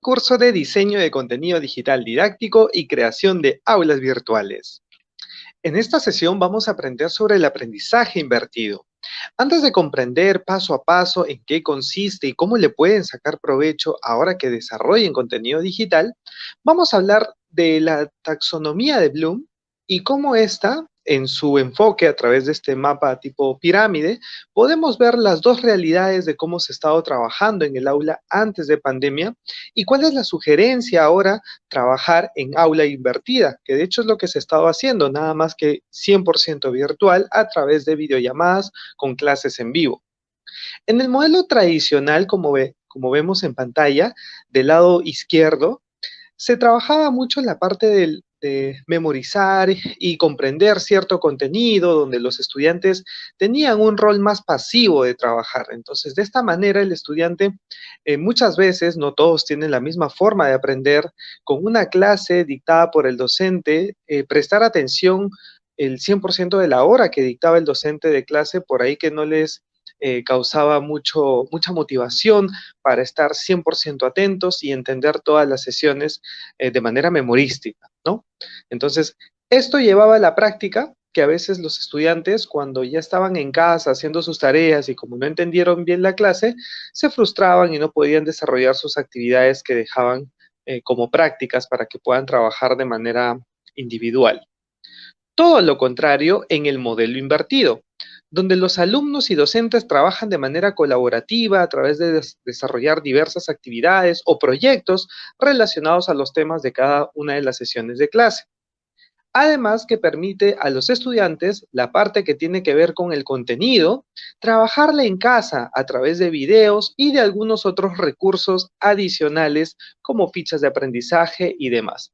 curso de diseño de contenido digital didáctico y creación de aulas virtuales. En esta sesión vamos a aprender sobre el aprendizaje invertido. Antes de comprender paso a paso en qué consiste y cómo le pueden sacar provecho ahora que desarrollen contenido digital, vamos a hablar de la taxonomía de Bloom y cómo esta, en su enfoque a través de este mapa tipo pirámide, podemos ver las dos realidades de cómo se ha estado trabajando en el aula antes de pandemia y cuál es la sugerencia ahora trabajar en aula invertida, que de hecho es lo que se ha estado haciendo, nada más que 100% virtual a través de videollamadas con clases en vivo. En el modelo tradicional, como vemos en pantalla, del lado izquierdo, se trabajaba mucho en la parte de memorizar y comprender cierto contenido, donde los estudiantes tenían un rol más pasivo de trabajar. Entonces, de esta manera, el estudiante muchas veces, no todos tienen la misma forma de aprender, con una clase dictada por el docente, prestar atención el 100% de la hora que dictaba el docente de clase, por ahí que no les causaba mucha motivación para estar 100% atentos y entender todas las sesiones de manera memorística, ¿no? Entonces, esto llevaba a la práctica que a veces los estudiantes, cuando ya estaban en casa haciendo sus tareas y como no entendieron bien la clase, se frustraban y no podían desarrollar sus actividades que dejaban como prácticas para que puedan trabajar de manera individual. Todo lo contrario en el modelo invertido, donde los alumnos y docentes trabajan de manera colaborativa a través de desarrollar diversas actividades o proyectos relacionados a los temas de cada una de las sesiones de clase. Además que permite a los estudiantes la parte que tiene que ver con el contenido, trabajarla en casa a través de videos y de algunos otros recursos adicionales como fichas de aprendizaje y demás.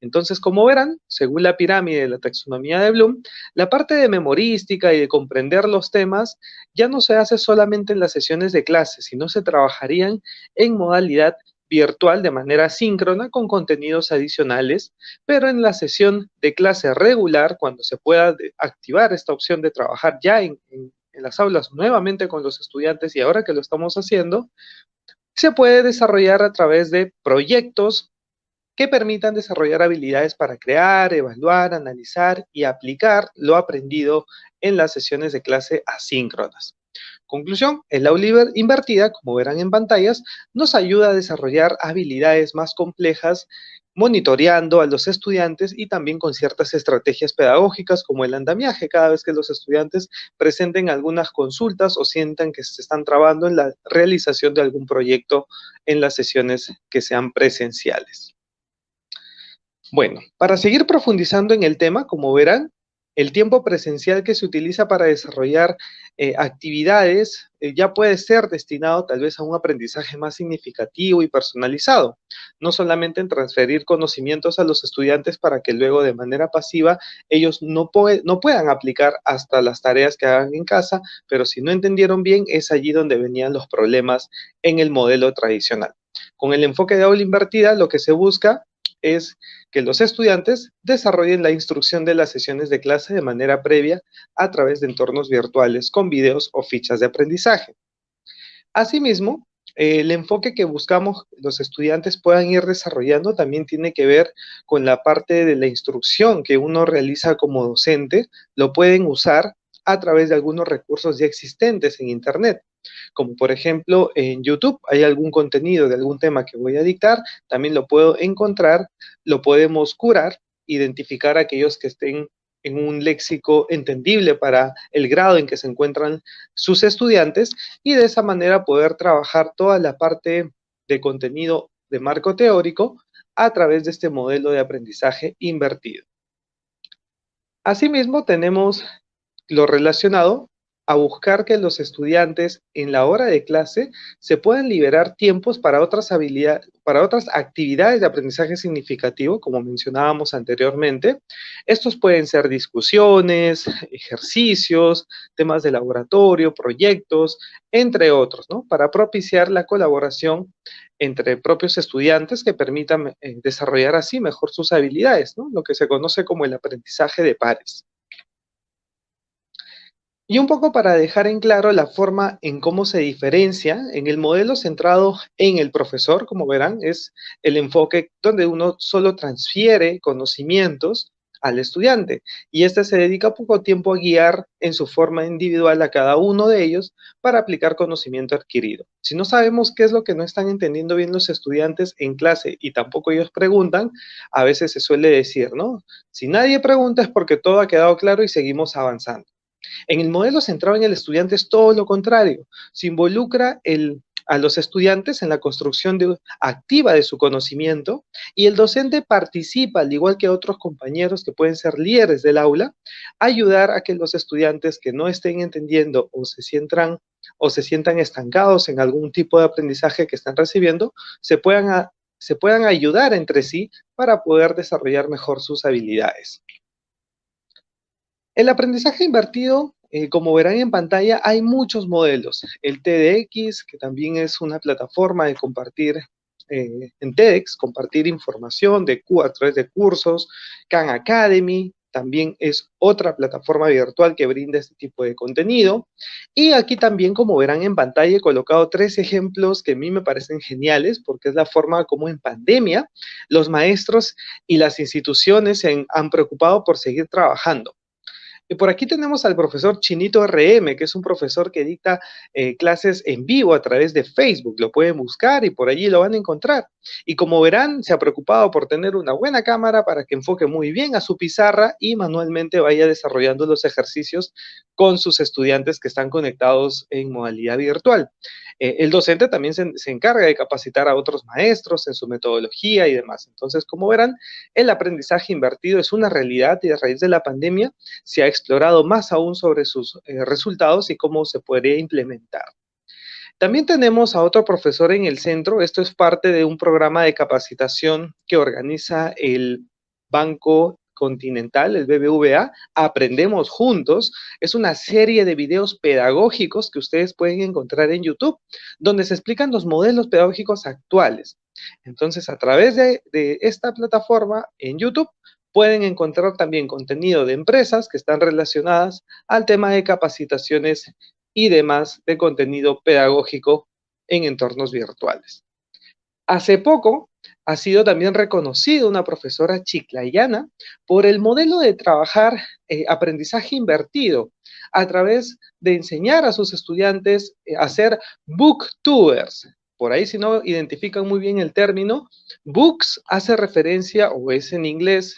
Entonces, como verán, según la pirámide de la taxonomía de Bloom, la parte de memorística y de comprender los temas ya no se hace solamente en las sesiones de clase, sino se trabajarían en modalidad virtual de manera síncrona con contenidos adicionales, pero en la sesión de clase regular, cuando se pueda activar esta opción de trabajar ya en las aulas nuevamente con los estudiantes y ahora que lo estamos haciendo, se puede desarrollar a través de proyectos que permitan desarrollar habilidades para crear, evaluar, analizar y aplicar lo aprendido en las sesiones de clase asíncronas. Conclusión, el aula invertida, como verán en pantallas, nos ayuda a desarrollar habilidades más complejas, monitoreando a los estudiantes y también con ciertas estrategias pedagógicas como el andamiaje, cada vez que los estudiantes presenten algunas consultas o sientan que se están trabando en la realización de algún proyecto en las sesiones que sean presenciales. Bueno, para seguir profundizando en el tema, como verán, el tiempo presencial que se utiliza para desarrollar actividades ya puede ser destinado tal vez a un aprendizaje más significativo y personalizado, no solamente en transferir conocimientos a los estudiantes para que luego de manera pasiva ellos no puedan aplicar hasta las tareas que hagan en casa, pero si no entendieron bien es allí donde venían los problemas en el modelo tradicional. Con el enfoque de aula invertida lo que se busca es que los estudiantes desarrollen la instrucción de las sesiones de clase de manera previa a través de entornos virtuales con videos o fichas de aprendizaje. Asimismo, el enfoque que buscamos los estudiantes puedan ir desarrollando también tiene que ver con la parte de la instrucción que uno realiza como docente, lo pueden usar a través de algunos recursos ya existentes en Internet, como por ejemplo en YouTube hay algún contenido de algún tema que voy a dictar, también lo puedo encontrar, lo podemos curar, identificar aquellos que estén en un léxico entendible para el grado en que se encuentran sus estudiantes y de esa manera poder trabajar toda la parte de contenido de marco teórico a través de este modelo de aprendizaje invertido. Asimismo, tenemos lo relacionado a buscar que los estudiantes en la hora de clase se puedan liberar tiempos para otras habilidades, para otras actividades de aprendizaje significativo, como mencionábamos anteriormente. Estos pueden ser discusiones, ejercicios, temas de laboratorio, proyectos, entre otros, ¿no? Para propiciar la colaboración entre propios estudiantes que permitan desarrollar así mejor sus habilidades, ¿no? Lo que se conoce como el aprendizaje de pares. Y un poco para dejar en claro la forma en cómo se diferencia, en el modelo centrado en el profesor, como verán, es el enfoque donde uno solo transfiere conocimientos al estudiante y este se dedica poco tiempo a guiar en su forma individual a cada uno de ellos para aplicar conocimiento adquirido. Si no sabemos qué es lo que no están entendiendo bien los estudiantes en clase y tampoco ellos preguntan, a veces se suele decir, ¿no? Si nadie pregunta es porque todo ha quedado claro y seguimos avanzando. En el modelo centrado en el estudiante es todo lo contrario. Se involucra a los estudiantes en la construcción activa de su conocimiento y el docente participa, al igual que otros compañeros que pueden ser líderes del aula, a ayudar a que los estudiantes que no estén entendiendo o se sientan estancados en algún tipo de aprendizaje que están recibiendo, se puedan ayudar entre sí para poder desarrollar mejor sus habilidades. El aprendizaje invertido, como verán en pantalla, hay muchos modelos. El TEDx, que también es una plataforma de compartir en TEDx, compartir información a través de cursos. Khan Academy también es otra plataforma virtual que brinda este tipo de contenido. Y aquí también, como verán en pantalla, he colocado 3 ejemplos que a mí me parecen geniales, porque es la forma como en pandemia los maestros y las instituciones se han preocupado por seguir trabajando. Y por aquí tenemos al profesor Chinito RM, que es un profesor que dicta clases en vivo a través de Facebook. Lo pueden buscar y por allí lo van a encontrar. Y como verán, se ha preocupado por tener una buena cámara para que enfoque muy bien a su pizarra y manualmente vaya desarrollando los ejercicios con sus estudiantes que están conectados en modalidad virtual. El docente también se encarga de capacitar a otros maestros en su metodología y demás. Entonces, como verán, el aprendizaje invertido es una realidad y a raíz de la pandemia se ha explorado más aún sobre sus resultados y cómo se podría implementar. También tenemos a otro profesor en el centro. Esto es parte de un programa de capacitación que organiza el Banco Continental, el BBVA. Aprendemos juntos. Es una serie de videos pedagógicos que ustedes pueden encontrar en YouTube, donde se explican los modelos pedagógicos actuales. Entonces, a través de esta plataforma en YouTube, pueden encontrar también contenido de empresas que están relacionadas al tema de capacitaciones y demás de contenido pedagógico en entornos virtuales. Hace poco ha sido también reconocida una profesora chiclayana por el modelo de trabajar aprendizaje invertido a través de enseñar a sus estudiantes a hacer booktubers. Por ahí, si no identifican muy bien el término, books hace referencia, o es en inglés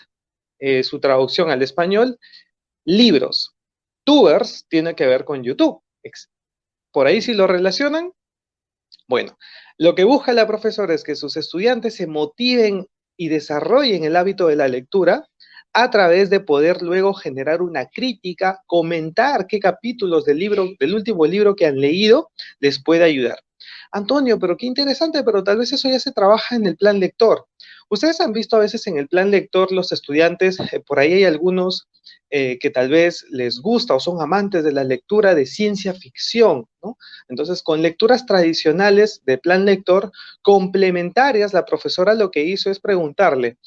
su traducción al español, libros. Tubers tiene que ver con YouTube. Por ahí si lo relacionan, bueno, lo que busca la profesora es que sus estudiantes se motiven y desarrollen el hábito de la lectura a través de poder luego generar una crítica, comentar qué capítulos del último libro que han leído les puede ayudar. Antonio, pero qué interesante, pero tal vez eso ya se trabaja en el plan lector. Ustedes han visto a veces en el plan lector los estudiantes, por ahí hay algunos que tal vez les gusta o son amantes de la lectura de ciencia ficción, ¿no? Entonces, con lecturas tradicionales de plan lector, complementarias, la profesora lo que hizo es preguntarle,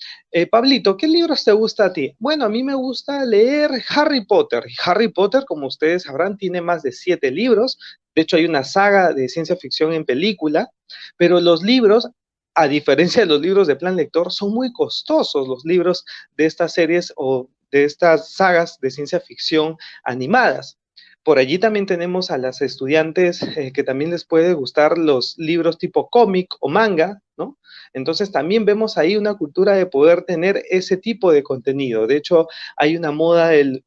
Pablito, ¿qué libros te gusta a ti? Bueno, a mí me gusta leer Harry Potter. Y Harry Potter, como ustedes sabrán, tiene más de 7 libros. De hecho, hay una saga de ciencia ficción en película, pero los libros, a diferencia de los libros de plan lector, son muy costosos los libros de estas series o de estas sagas de ciencia ficción animadas. Por allí también tenemos a las estudiantes que también les puede gustar los libros tipo cómic o manga, ¿no? Entonces también vemos ahí una cultura de poder tener ese tipo de contenido. De hecho, hay una moda del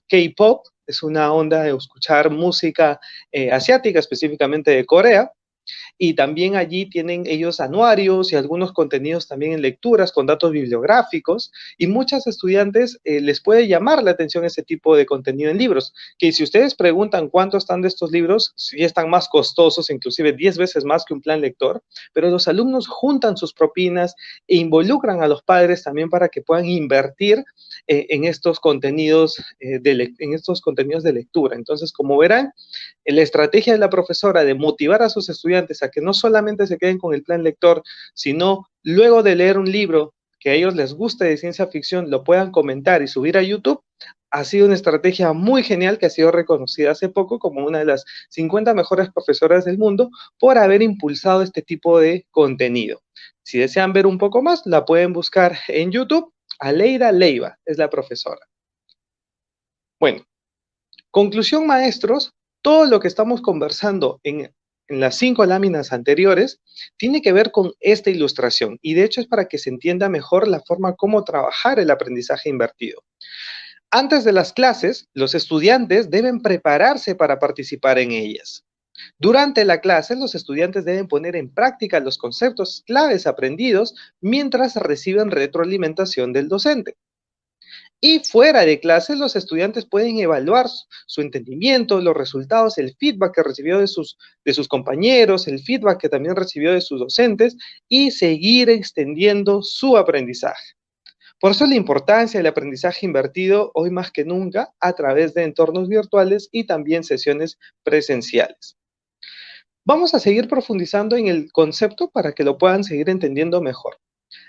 K-pop, es una onda de escuchar música asiática, específicamente de Corea, y también allí tienen ellos anuarios y algunos contenidos también en lecturas con datos bibliográficos y muchos estudiantes les puede llamar la atención ese tipo de contenido en libros, que si ustedes preguntan cuánto están de estos libros, sí están más costosos, inclusive 10 veces más que un plan lector, pero los alumnos juntan sus propinas e involucran a los padres también para que puedan invertir en estos contenidos de lectura. Entonces, como verán, la estrategia de la profesora de motivar a sus estudiantes a que no solamente se queden con el plan lector, sino luego de leer un libro que a ellos les guste de ciencia ficción, lo puedan comentar y subir a YouTube, ha sido una estrategia muy genial que ha sido reconocida hace poco como una de las 50 mejores profesoras del mundo por haber impulsado este tipo de contenido. Si desean ver un poco más, la pueden buscar en YouTube. Aleida Leiva es la profesora. Bueno, conclusión, maestros, todo lo que estamos conversando en las 5 láminas anteriores tiene que ver con esta ilustración y de hecho es para que se entienda mejor la forma como trabajar el aprendizaje invertido. Antes de las clases, los estudiantes deben prepararse para participar en ellas. Durante la clase, los estudiantes deben poner en práctica los conceptos claves aprendidos mientras reciben retroalimentación del docente. Y fuera de clases, los estudiantes pueden evaluar su entendimiento, los resultados, el feedback que recibió de sus compañeros, el feedback que también recibió de sus docentes y seguir extendiendo su aprendizaje. Por eso la importancia del aprendizaje invertido hoy más que nunca a través de entornos virtuales y también sesiones presenciales. Vamos a seguir profundizando en el concepto para que lo puedan seguir entendiendo mejor.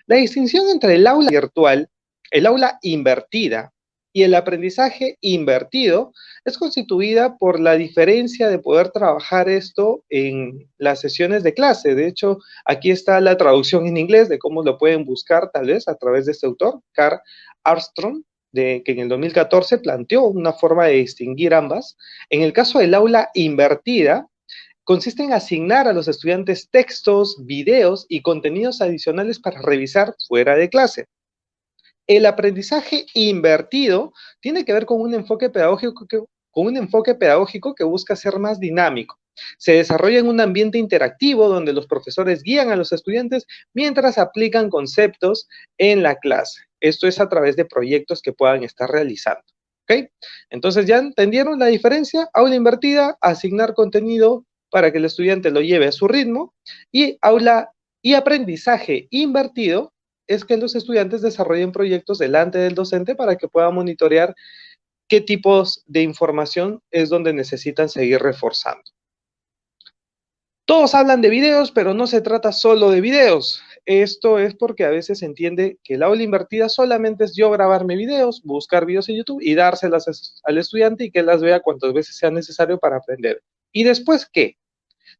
La distinción entre el aula virtual, el aula invertida y el aprendizaje invertido es constituida por la diferencia de poder trabajar esto en las sesiones de clase. De hecho, aquí está la traducción en inglés de cómo lo pueden buscar tal vez a través de este autor, Carl Armstrong, que en el 2014 planteó una forma de distinguir ambas. En el caso del aula invertida, consiste en asignar a los estudiantes textos, videos y contenidos adicionales para revisar fuera de clase. El aprendizaje invertido tiene que ver con un enfoque pedagógico que busca ser más dinámico. Se desarrolla en un ambiente interactivo donde los profesores guían a los estudiantes mientras aplican conceptos en la clase. Esto es a través de proyectos que puedan estar realizando. ¿Ok? Entonces, ¿ya entendieron la diferencia? Aula invertida, asignar contenido para que el estudiante lo lleve a su ritmo, y aula y aprendizaje invertido es que los estudiantes desarrollen proyectos delante del docente para que pueda monitorear qué tipos de información es donde necesitan seguir reforzando. Todos hablan de videos, pero no se trata solo de videos. Esto es porque a veces se entiende que el aula invertida solamente es yo grabarme videos, buscar videos en YouTube y dárselas al estudiante y que las vea cuantas veces sea necesario para aprender. ¿Y después qué?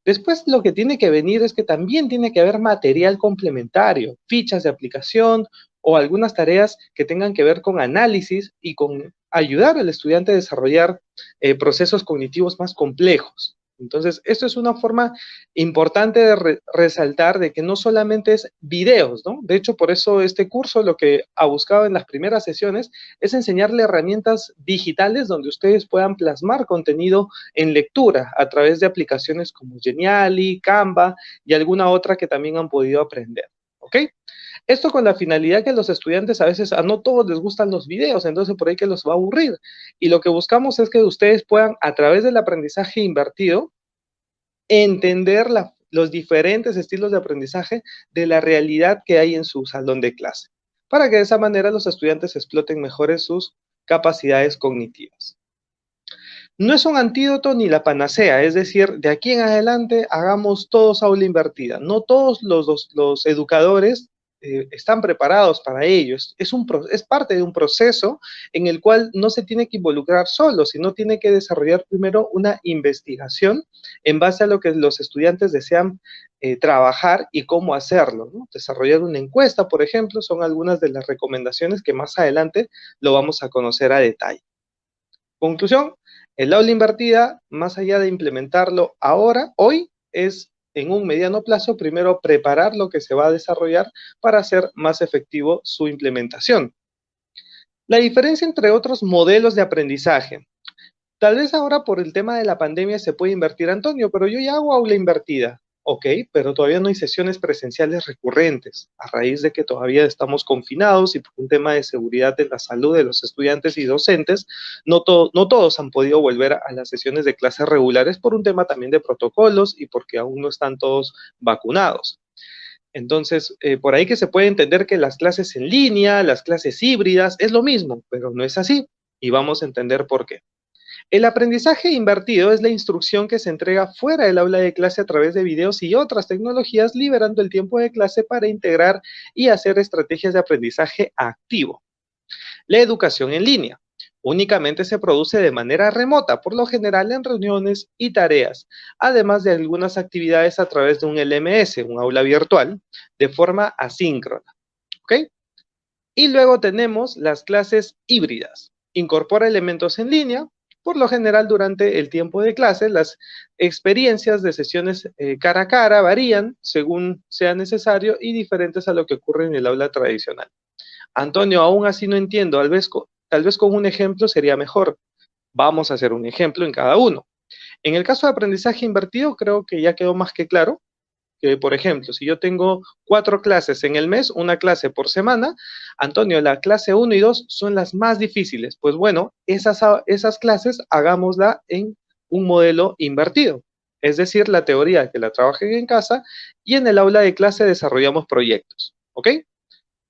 Después lo que tiene que venir es que también tiene que haber material complementario, fichas de aplicación o algunas tareas que tengan que ver con análisis y con ayudar al estudiante a desarrollar procesos cognitivos más complejos. Entonces, esto es una forma importante de resaltar de que no solamente es videos, ¿no? De hecho, por eso este curso lo que ha buscado en las primeras sesiones es enseñarle herramientas digitales donde ustedes puedan plasmar contenido en lectura a través de aplicaciones como Geniali, Canva y alguna otra que también han podido aprender, ¿ok? Esto con la finalidad que los estudiantes a veces a no todos les gustan los videos, entonces por ahí que los va a aburrir. Y lo que buscamos es que ustedes puedan, a través del aprendizaje invertido, entender los diferentes estilos de aprendizaje de la realidad que hay en su salón de clase, para que de esa manera los estudiantes exploten mejor sus capacidades cognitivas. No es un antídoto ni la panacea, es decir, de aquí en adelante hagamos todos aula invertida. No todos los educadores están preparados para ello. Es parte de un proceso en el cual no se tiene que involucrar solo, sino tiene que desarrollar primero una investigación en base a lo que los estudiantes desean trabajar y cómo hacerlo, ¿no? Desarrollar una encuesta, por ejemplo, son algunas de las recomendaciones que más adelante lo vamos a conocer a detalle. Conclusión, el aula invertida, más allá de implementarlo ahora, hoy, es en un mediano plazo, primero preparar lo que se va a desarrollar para hacer más efectivo su implementación. La diferencia entre otros modelos de aprendizaje. Tal vez ahora por el tema de la pandemia se puede invertir, Antonio, pero yo ya hago aula invertida. Ok, pero todavía no hay sesiones presenciales recurrentes, a raíz de que todavía estamos confinados y por un tema de seguridad de la salud de los estudiantes y docentes, no todos han podido volver a las sesiones de clases regulares por un tema también de protocolos y porque aún no están todos vacunados. Entonces, por ahí que se puede entender que las clases en línea, las clases híbridas, es lo mismo, pero no es así y vamos a entender por qué. El aprendizaje invertido es la instrucción que se entrega fuera del aula de clase a través de videos y otras tecnologías, liberando el tiempo de clase para integrar y hacer estrategias de aprendizaje activo. La educación en línea. Únicamente se produce de manera remota, por lo general en reuniones y tareas, además de algunas actividades a través de un LMS, un aula virtual, de forma asíncrona. ¿Ok? Y luego tenemos las clases híbridas. Incorpora elementos en línea. Por lo general, durante el tiempo de clase, las experiencias de sesiones cara a cara varían según sea necesario y diferentes a lo que ocurre en el aula tradicional. Antonio, aún así no entiendo, tal vez con un ejemplo sería mejor. Vamos a hacer un ejemplo en cada uno. En el caso de aprendizaje invertido, creo que ya quedó más que claro que, por ejemplo, si yo tengo 4 clases en el mes, una clase por semana, Antonio, la clase 1 y 2 son las más difíciles. Pues bueno, esas clases hagámosla en un modelo invertido. Es decir, la teoría que la trabajen en casa y en el aula de clase desarrollamos proyectos. ¿Ok?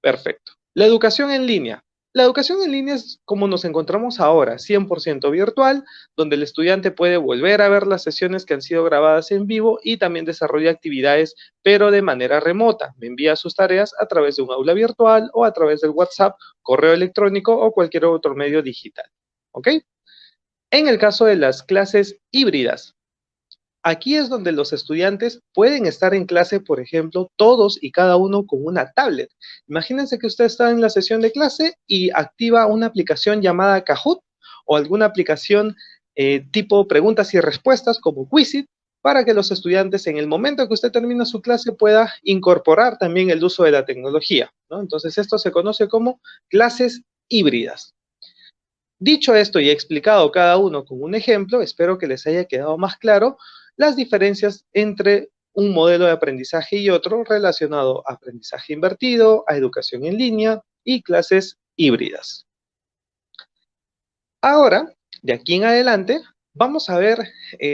Perfecto. La educación en línea. La educación en línea es como nos encontramos ahora, 100% virtual, donde el estudiante puede volver a ver las sesiones que han sido grabadas en vivo y también desarrolla actividades, pero de manera remota. Me envía sus tareas a través de un aula virtual o a través del WhatsApp, correo electrónico o cualquier otro medio digital. ¿Ok? En el caso de las clases híbridas, aquí es donde los estudiantes pueden estar en clase, por ejemplo, todos y cada uno con una tablet. Imagínense que usted está en la sesión de clase y activa una aplicación llamada Kahoot o alguna aplicación tipo preguntas y respuestas como Quizlet para que los estudiantes en el momento que usted termina su clase pueda incorporar también el uso de la tecnología, ¿no? Entonces esto se conoce como clases híbridas. Dicho esto y explicado cada uno con un ejemplo, espero que les haya quedado más claro las diferencias entre un modelo de aprendizaje y otro relacionado a aprendizaje invertido, a educación en línea y clases híbridas. Ahora, de aquí en adelante, vamos a ver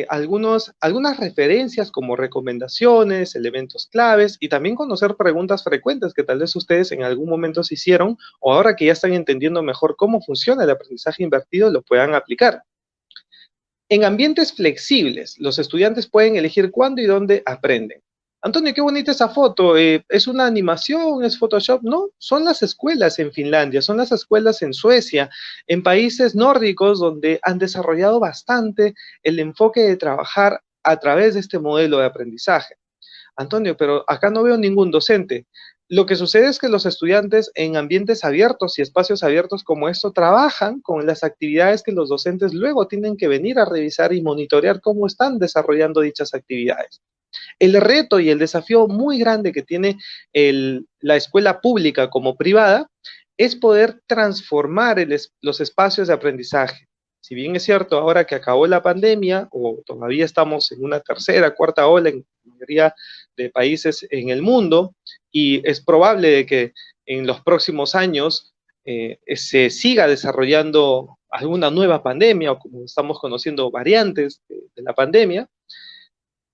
algunas referencias como recomendaciones, elementos claves y también conocer preguntas frecuentes que tal vez ustedes en algún momento se hicieron o ahora que ya están entendiendo mejor cómo funciona el aprendizaje invertido lo puedan aplicar. En ambientes flexibles, los estudiantes pueden elegir cuándo y dónde aprenden. Antonio, qué bonita esa foto. ¿Es una animación? ¿Es Photoshop? No, son las escuelas en Finlandia, son las escuelas en Suecia, en países nórdicos donde han desarrollado bastante el enfoque de trabajar a través de este modelo de aprendizaje. Antonio, pero acá no veo ningún docente. Lo que sucede es que los estudiantes en ambientes abiertos y espacios abiertos como esto trabajan con las actividades que los docentes luego tienen que venir a revisar y monitorear cómo están desarrollando dichas actividades. El reto y el desafío muy grande que tiene la escuela pública como privada es poder transformar los espacios de aprendizaje. Si bien es cierto, ahora que acabó la pandemia, o todavía estamos en una tercera, cuarta ola en la mayoría de países en el mundo, y es probable de que en los próximos años se siga desarrollando alguna nueva pandemia, o como estamos conociendo, variantes de la pandemia,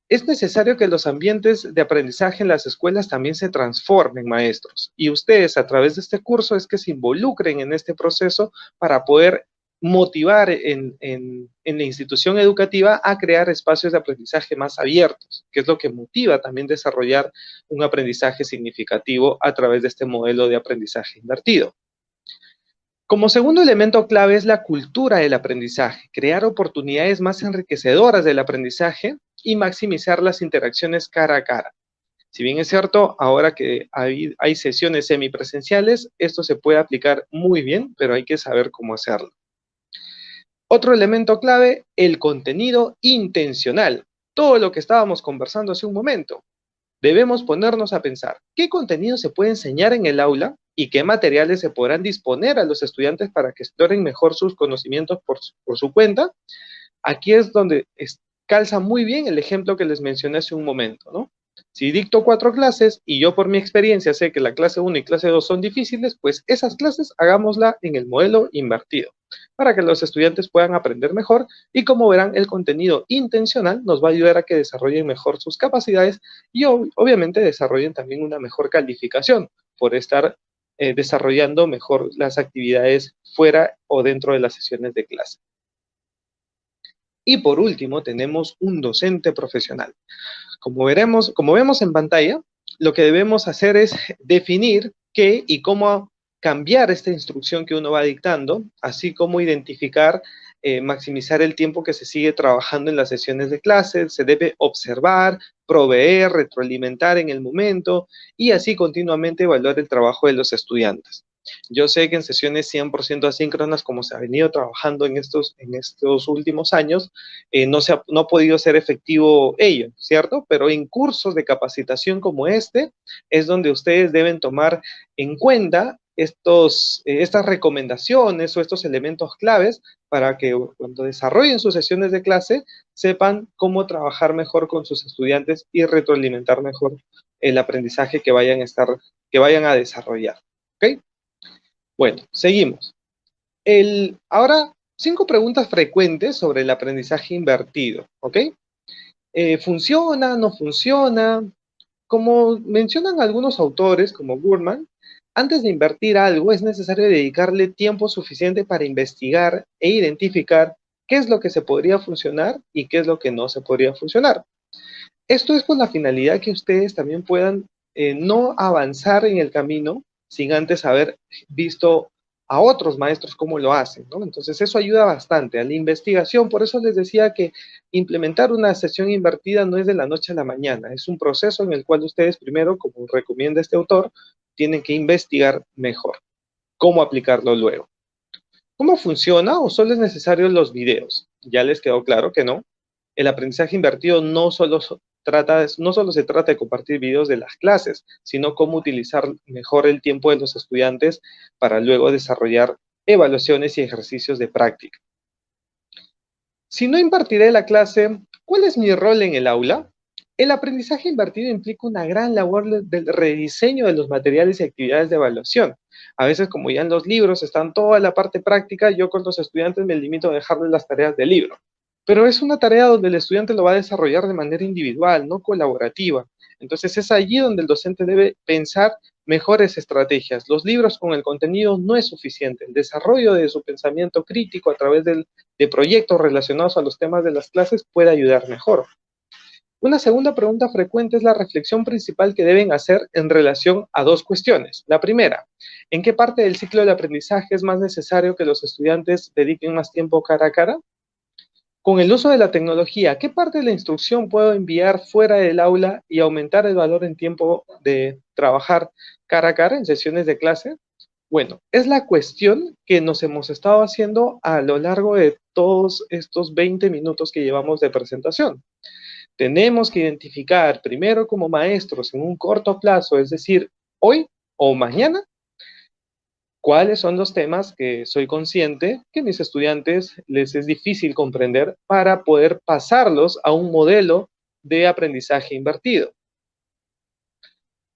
es necesario que los ambientes de aprendizaje en las escuelas también se transformen, maestros. Y ustedes, a través de este curso, es que se involucren en este proceso para poder motivar en la institución educativa a crear espacios de aprendizaje más abiertos, que es lo que motiva también desarrollar un aprendizaje significativo a través de este modelo de aprendizaje invertido. Como segundo elemento clave es la cultura del aprendizaje, crear oportunidades más enriquecedoras del aprendizaje y maximizar las interacciones cara a cara. Si bien es cierto, ahora que hay sesiones semipresenciales, esto se puede aplicar muy bien, pero hay que saber cómo hacerlo. Otro elemento clave, el contenido intencional. Todo lo que estábamos conversando hace un momento. Debemos ponernos a pensar, ¿qué contenido se puede enseñar en el aula y qué materiales se podrán disponer a los estudiantes para que exploren mejor sus conocimientos por su cuenta? Aquí es donde calza muy bien el ejemplo que les mencioné hace un momento, ¿no? Si dicto 4 clases y yo por mi experiencia sé que la clase 1 y clase 2 son difíciles, pues esas clases hagámosla en el modelo invertido, para que los estudiantes puedan aprender mejor y como verán, el contenido intencional nos va a ayudar a que desarrollen mejor sus capacidades y obviamente desarrollen también una mejor calificación por estar desarrollando mejor las actividades fuera o dentro de las sesiones de clase. Y por último, tenemos un docente profesional. Como vemos en pantalla, lo que debemos hacer es definir qué y cómo cambiar esta instrucción que uno va dictando, así como identificar, maximizar el tiempo que se sigue trabajando en las sesiones de clase. Se debe observar, proveer, retroalimentar en el momento y así continuamente evaluar el trabajo de los estudiantes. Yo sé que en sesiones 100% asíncronas, como se ha venido trabajando en estos últimos años, no ha podido ser efectivo ello, ¿cierto? Pero en cursos de capacitación como este, es donde ustedes deben tomar en cuenta estas recomendaciones o estos elementos claves para que cuando desarrollen sus sesiones de clase sepan cómo trabajar mejor con sus estudiantes y retroalimentar mejor el aprendizaje que vayan a desarrollar. ¿Ok? Bueno, seguimos. Ahora, 5 preguntas frecuentes sobre el aprendizaje invertido. ¿Ok? ¿Funciona? ¿No funciona? Como mencionan algunos autores, como Gurman, antes de invertir algo es necesario dedicarle tiempo suficiente para investigar e identificar qué es lo que se podría funcionar y qué es lo que no se podría funcionar. Esto es con la finalidad que ustedes también puedan no avanzar en el camino sin antes haber visto a otros maestros cómo lo hacen, ¿no? Entonces eso ayuda bastante a la investigación. Por eso les decía que implementar una sesión invertida no es de la noche a la mañana, es un proceso en el cual ustedes primero, como recomienda este autor, tienen que investigar mejor cómo aplicarlo luego. ¿Cómo funciona o solo es necesario los videos? Ya les quedó claro que no. El aprendizaje invertido no solo se trata de compartir videos de las clases, sino cómo utilizar mejor el tiempo de los estudiantes para luego desarrollar evaluaciones y ejercicios de práctica. Si no impartiré la clase, ¿cuál es mi rol en el aula? El aprendizaje invertido implica una gran labor del rediseño de los materiales y actividades de evaluación. A veces, como ya en los libros están toda la parte práctica, yo con los estudiantes me limito a dejarles las tareas del libro. Pero es una tarea donde el estudiante lo va a desarrollar de manera individual, no colaborativa. Entonces es allí donde el docente debe pensar mejores estrategias. Los libros con el contenido no es suficiente. El desarrollo de su pensamiento crítico a través de proyectos relacionados a los temas de las clases puede ayudar mejor. Una segunda pregunta frecuente es la reflexión principal que deben hacer en relación a 2 cuestiones. La primera, ¿en qué parte del ciclo del aprendizaje es más necesario que los estudiantes dediquen más tiempo cara a cara? Con el uso de la tecnología, ¿qué parte de la instrucción puedo enviar fuera del aula y aumentar el valor en tiempo de trabajar cara a cara en sesiones de clase? Bueno, es la cuestión que nos hemos estado haciendo a lo largo de todos estos 20 minutos que llevamos de presentación. Tenemos que identificar primero como maestros en un corto plazo, es decir, hoy o mañana, cuáles son los temas que soy consciente que a mis estudiantes les es difícil comprender para poder pasarlos a un modelo de aprendizaje invertido.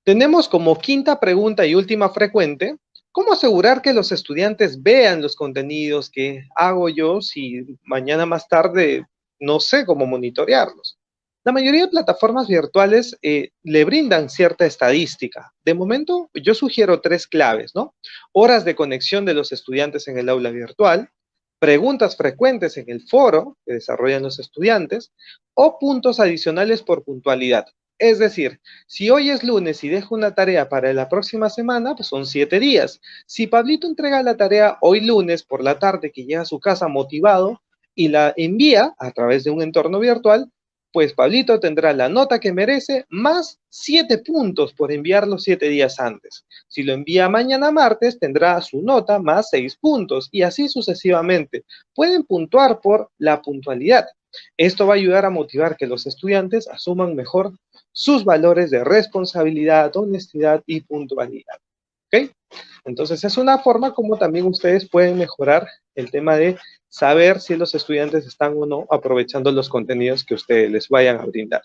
Tenemos como quinta pregunta y última frecuente, ¿cómo asegurar que los estudiantes vean los contenidos que hago yo si mañana más tarde no sé cómo monitorearlos? La mayoría de plataformas virtuales le brindan cierta estadística. De momento, yo sugiero 3 claves, ¿no? Horas de conexión de los estudiantes en el aula virtual, preguntas frecuentes en el foro que desarrollan los estudiantes o puntos adicionales por puntualidad. Es decir, si hoy es lunes y dejo una tarea para la próxima semana, pues son 7 días. Si Pablito entrega la tarea hoy lunes por la tarde que llega a su casa motivado y la envía a través de un entorno virtual, pues Pablito tendrá la nota que merece más 7 puntos por enviarlo 7 días antes. Si lo envía mañana martes, tendrá su nota más 6 puntos y así sucesivamente. Pueden puntuar por la puntualidad. Esto va a ayudar a motivar que los estudiantes asuman mejor sus valores de responsabilidad, honestidad y puntualidad. ¿Ok? Entonces es una forma como también ustedes pueden mejorar el tema de saber si los estudiantes están o no aprovechando los contenidos que ustedes les vayan a brindar.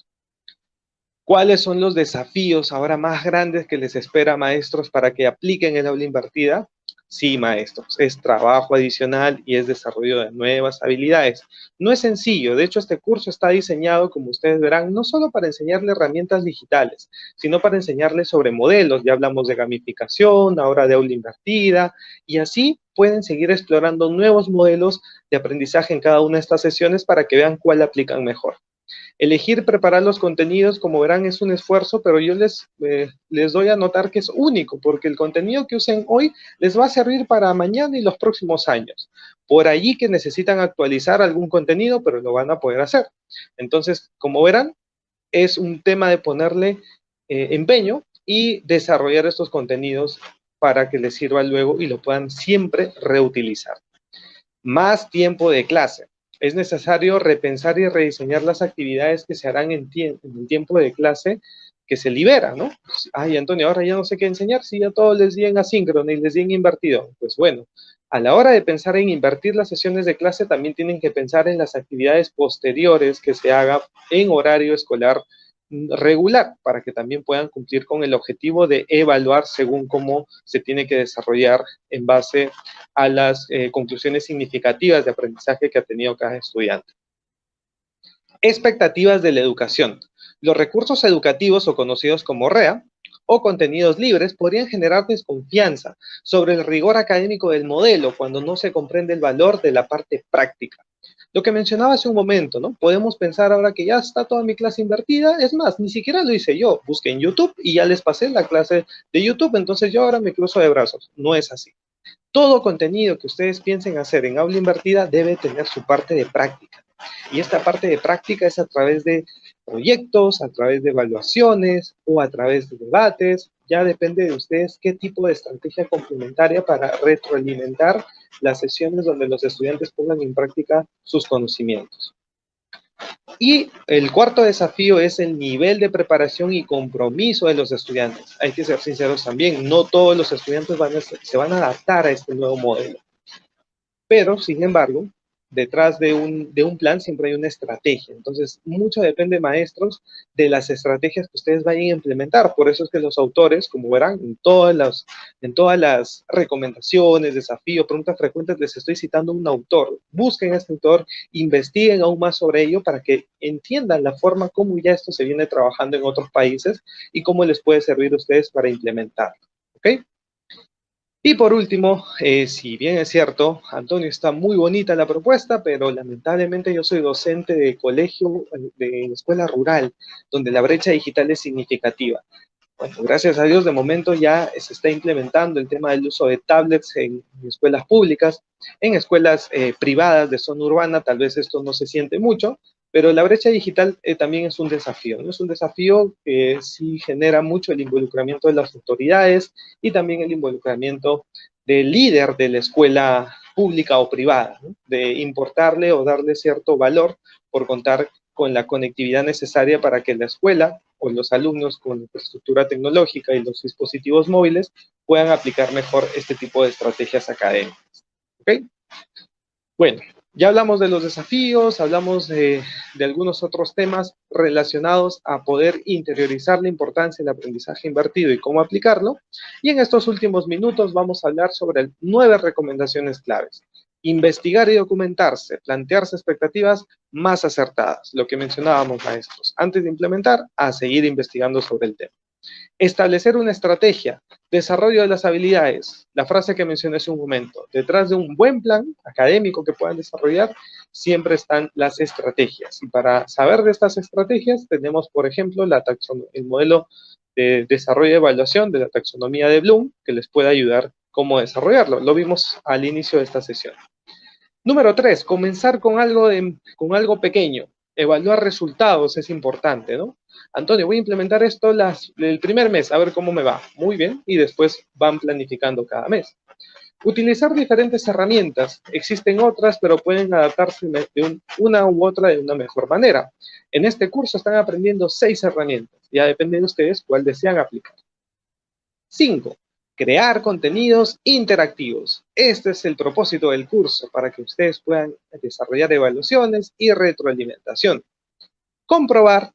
¿Cuáles son los desafíos ahora más grandes que les espera, maestros, para que apliquen el aula invertida? Sí, maestros, es trabajo adicional y es desarrollo de nuevas habilidades. No es sencillo, de hecho este curso está diseñado, como ustedes verán, no solo para enseñarles herramientas digitales, sino para enseñarles sobre modelos. Ya hablamos de gamificación, ahora de aula invertida, y así pueden seguir explorando nuevos modelos de aprendizaje en cada una de estas sesiones para que vean cuál aplican mejor. Elegir preparar los contenidos, como verán, es un esfuerzo, pero yo les doy a notar que es único, porque el contenido que usen hoy les va a servir para mañana y los próximos años. Por allí que necesitan actualizar algún contenido, pero lo van a poder hacer. Entonces, como verán, es un tema de ponerle empeño y desarrollar estos contenidos para que les sirva luego y lo puedan siempre reutilizar. Más tiempo de clase. Es necesario repensar y rediseñar las actividades que se harán en el tiempo de clase que se libera, ¿no? Ay, Antonio, ahora ya no sé qué enseñar, si ya todos les di en asíncrono y les di en invertido. Pues bueno, a la hora de pensar en invertir las sesiones de clase, también tienen que pensar en las actividades posteriores que se haga en horario escolar regular, para que también puedan cumplir con el objetivo de evaluar según cómo se tiene que desarrollar en base a las conclusiones significativas de aprendizaje que ha tenido cada estudiante. Expectativas de la educación. Los recursos educativos, o conocidos como REA, o contenidos libres, podrían generar desconfianza sobre el rigor académico del modelo cuando no se comprende el valor de la parte práctica. Lo que mencionaba hace un momento, ¿no? Podemos pensar ahora que ya está toda mi clase invertida, es más, ni siquiera lo hice yo, busqué en YouTube y ya les pasé la clase de YouTube, entonces yo ahora me cruzo de brazos. No es así. Todo contenido que ustedes piensen hacer en aula invertida debe tener su parte de práctica. Y esta parte de práctica es a través de proyectos, a través de evaluaciones o a través de debates. Ya depende de ustedes qué tipo de estrategia complementaria para retroalimentar las sesiones donde los estudiantes pongan en práctica sus conocimientos. Y el cuarto desafío es el nivel de preparación y compromiso de los estudiantes. Hay que ser sinceros también, no todos los estudiantes se van a adaptar a este nuevo modelo. Pero, sin embargo, detrás de un plan siempre hay una estrategia. Entonces, mucho depende, maestros, de las estrategias que ustedes vayan a implementar. Por eso es que los autores, como verán, en todas las recomendaciones, desafíos, preguntas frecuentes, les estoy citando un autor. Busquen a este autor, investiguen aún más sobre ello para que entiendan la forma como ya esto se viene trabajando en otros países y cómo les puede servir a ustedes para implementarlo. ¿Ok? Y por último, si bien es cierto, Antonio, está muy bonita la propuesta, pero lamentablemente yo soy docente de colegio, de escuela rural, donde la brecha digital es significativa. Bueno, gracias a Dios, de momento ya se está implementando el tema del uso de tablets en escuelas públicas. En escuelas privadas de zona urbana tal vez esto no se siente mucho, pero la brecha digital también es un desafío, ¿no? Es un desafío que sí genera mucho el involucramiento de las autoridades y también el involucramiento del líder de la escuela pública o privada, ¿no? De importarle o darle cierto valor por contar con la conectividad necesaria para que la escuela o los alumnos con infraestructura tecnológica y los dispositivos móviles puedan aplicar mejor este tipo de estrategias académicas. ¿Ok? Bueno, ya hablamos de los desafíos, hablamos de algunos otros temas relacionados a poder interiorizar la importancia del aprendizaje invertido y cómo aplicarlo. Y en estos últimos minutos vamos a hablar sobre 9 recomendaciones claves. Investigar y documentarse, plantearse expectativas más acertadas, lo que mencionábamos, maestros. Antes de implementar, a seguir investigando sobre el tema. Establecer una estrategia, desarrollo de las habilidades, la frase que mencioné hace un momento. Detrás de un buen plan académico que puedan desarrollar, siempre están las estrategias. Y para saber de estas estrategias, tenemos, por ejemplo, el modelo de desarrollo y evaluación de la taxonomía de Bloom, que les puede ayudar cómo desarrollarlo. Lo vimos al inicio de esta sesión. Número 3, comenzar con algo pequeño. Evaluar resultados es importante, ¿no? Antonio, voy a implementar esto el primer mes, a ver cómo me va. Muy bien, y después van planificando cada mes. Utilizar diferentes herramientas. Existen otras, pero pueden adaptarse de una u otra de una mejor manera. En este curso están aprendiendo 6 herramientas. Ya depende de ustedes cuál desean aplicar. 5. Crear contenidos interactivos. Este es el propósito del curso, para que ustedes puedan desarrollar evaluaciones y retroalimentación. Comprobar,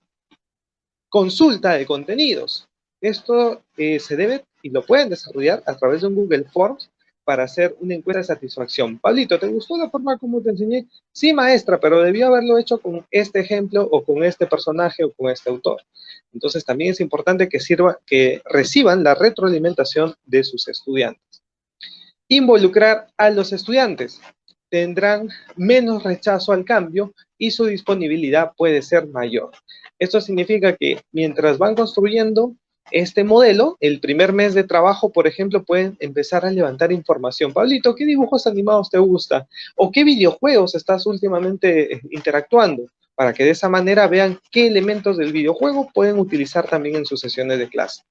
consulta de contenidos. Esto se debe y lo pueden desarrollar a través de un Google Forms para hacer una encuesta de satisfacción. Pablito, ¿te gustó la forma como te enseñé? Sí, maestra, pero debió haberlo hecho con este ejemplo o con este personaje o con este autor. Entonces también es importante que reciban la retroalimentación de sus estudiantes. Involucrar a los estudiantes. tendrán menos rechazo al cambio y su disponibilidad puede ser mayor. Esto significa que mientras van construyendo este modelo, el primer mes de trabajo, por ejemplo, pueden empezar a levantar información. Pablito, ¿qué dibujos animados te gusta? ¿O qué videojuegos estás últimamente interactuando? Para que de esa manera vean qué elementos del videojuego pueden utilizar también en sus sesiones de clase.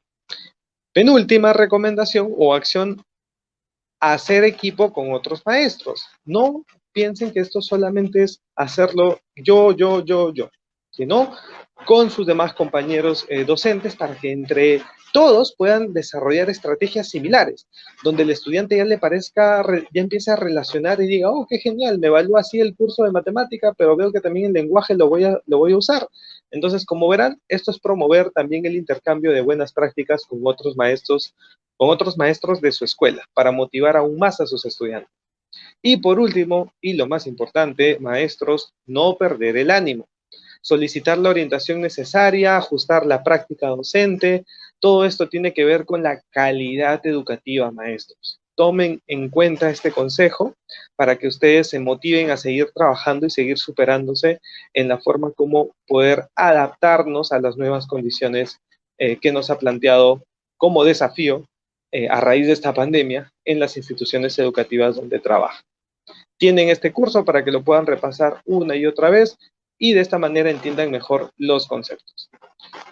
Penúltima recomendación o acción: hacer equipo con otros maestros. No piensen que esto solamente es hacerlo yo, sino con sus demás compañeros docentes para que entre todos puedan desarrollar estrategias similares, donde el estudiante ya le parezca, ya empiece a relacionar y diga, oh, qué genial, me evalúa así el curso de matemática, pero veo que también el lenguaje lo voy a usar. Entonces, como verán, esto es promover también el intercambio de buenas prácticas con otros maestros de su escuela, para motivar aún más a sus estudiantes. Y por último, y lo más importante, maestros, no perder el ánimo. Solicitar la orientación necesaria, ajustar la práctica docente, todo esto tiene que ver con la calidad educativa, maestros. Tomen en cuenta este consejo para que ustedes se motiven a seguir trabajando y seguir superándose en la forma como poder adaptarnos a las nuevas condiciones que nos ha planteado como desafío a raíz de esta pandemia en las instituciones educativas donde trabajan. Tienen este curso para que lo puedan repasar una y otra vez y de esta manera entiendan mejor los conceptos.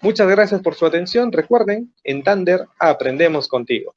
Muchas gracias por su atención. Recuerden, en Tander aprendemos contigo.